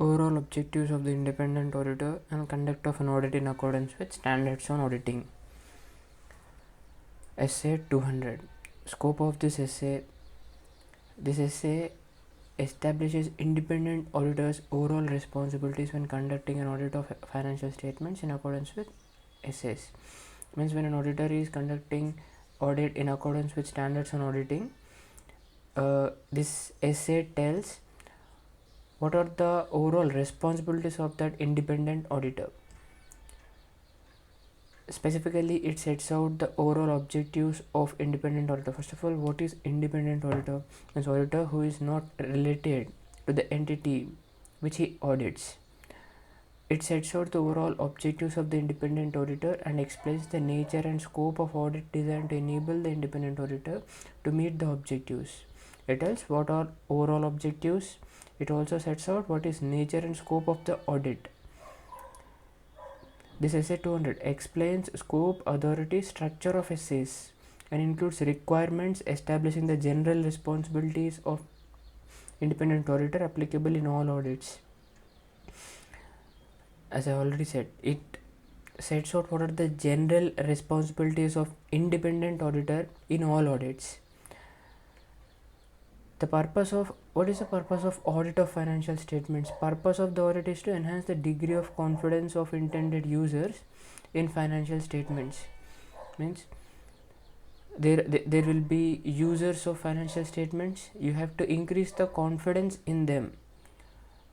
Overall objectives of the independent auditor and conduct of an audit in accordance with standards on auditing. Essay 200. Scope of this essay. This essay establishes independent auditors' overall responsibilities when conducting an audit of financial statements in accordance with essays. Means when an auditor is conducting audit in accordance with standards on auditing, this essay tells what are the overall responsibilities of that independent auditor. Specifically, it sets out the overall objectives of independent auditor. First of all, what is independent auditor? Means auditor who is not related to the entity which he audits. It sets out the overall objectives of the independent auditor and explains the nature and scope of audit designed to enable the independent auditor to meet the objectives. It tells what are overall objectives. It also sets out what is nature and scope of the audit. This essay 200 explains scope, authority, structure of essays and includes requirements establishing the general responsibilities of independent auditor applicable in all audits. As I already said, it sets out what are the general responsibilities of independent auditor in all audits. What is the purpose of audit of financial statements? Purpose of the audit is to enhance the degree of confidence of intended users in financial statements. Means there will be users of financial statements. You have to increase the confidence in them.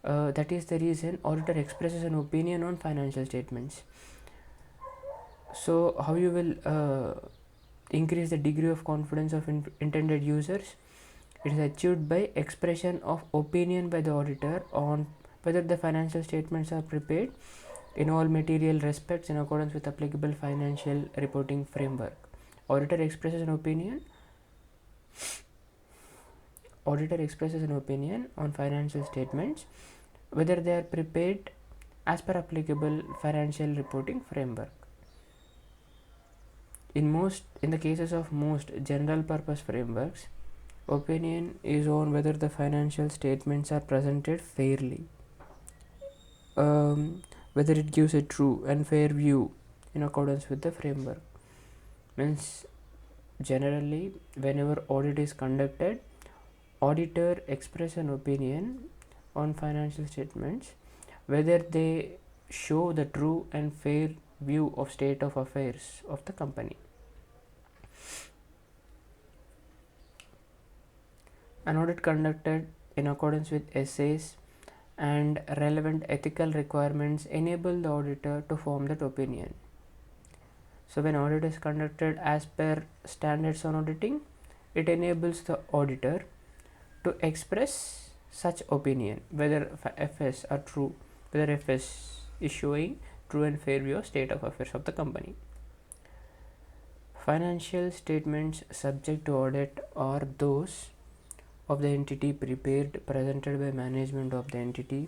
That is the reason auditor expresses an opinion on financial statements. So how you will increase the degree of confidence of intended users? It is achieved by expression of opinion by the auditor on whether the financial statements are prepared in all material respects in accordance with applicable financial reporting framework. Auditor expresses an opinion on financial statements whether they are prepared as per applicable financial reporting framework. In the cases of most general purpose frameworks, opinion is on whether the financial statements are presented fairly, whether it gives a true and fair view in accordance with the framework. Means generally whenever audit is conducted, auditor express an opinion on financial statements whether they show the true and fair view of state of affairs of the company. An audit conducted in accordance with essays and relevant ethical requirements enable the auditor to form that opinion. So when audit is conducted as per standards on auditing, it enables the auditor to express such opinion whether FS are true, whether FS is showing true and fair view of state of affairs of the company. Financial statements subject to audit are those of the entity prepared, presented by management of the entity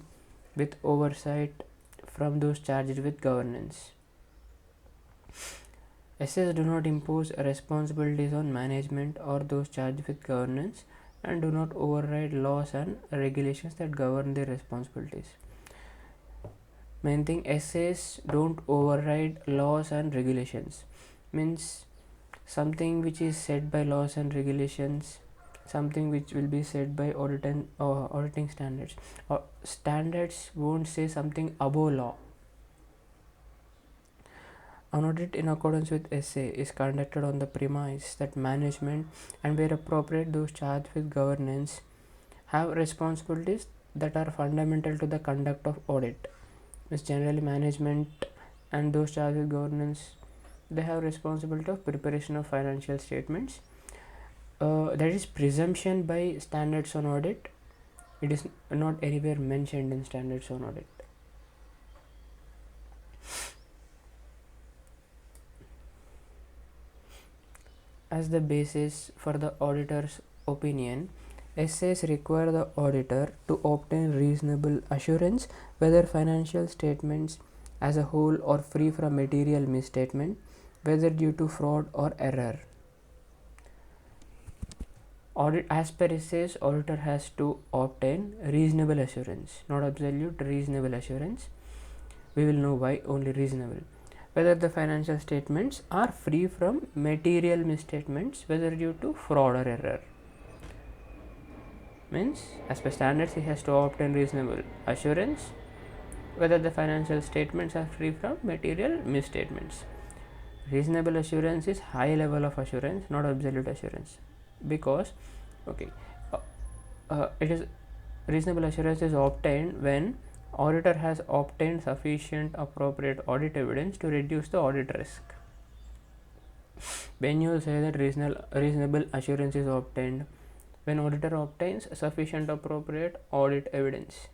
with oversight from those charged with governance. Essays do not impose responsibilities on management or those charged with governance and do not override laws and regulations that govern their responsibilities. Main thing, essays don't override laws and regulations. Means something which is said by laws and regulations, something which will be said by auditing standards. Standards won't say something above law. An audit in accordance with essay is conducted on the premise that management and where appropriate those charged with governance have responsibilities that are fundamental to the conduct of audit. It's generally management and those charged with governance, they have responsibility of preparation of financial statements. That is presumption by standards on audit. It is not anywhere mentioned in standards on audit. As the basis for the auditor's opinion, essays require the auditor to obtain reasonable assurance whether financial statements as a whole are free from material misstatement, whether due to fraud or error. Audit, as per it says, auditor has to obtain reasonable assurance, not absolute, reasonable assurance. We will know why only reasonable. Whether the financial statements are free from material misstatements, whether due to fraud or error. Means, as per standards, he has to obtain reasonable assurance whether the financial statements are free from material misstatements. Reasonable assurance is high level of assurance, not absolute assurance, because okay, it is reasonable assurance is obtained when auditor has obtained sufficient appropriate audit evidence to reduce the audit risk. When you say that reasonable assurance is obtained, when auditor obtains sufficient appropriate audit evidence,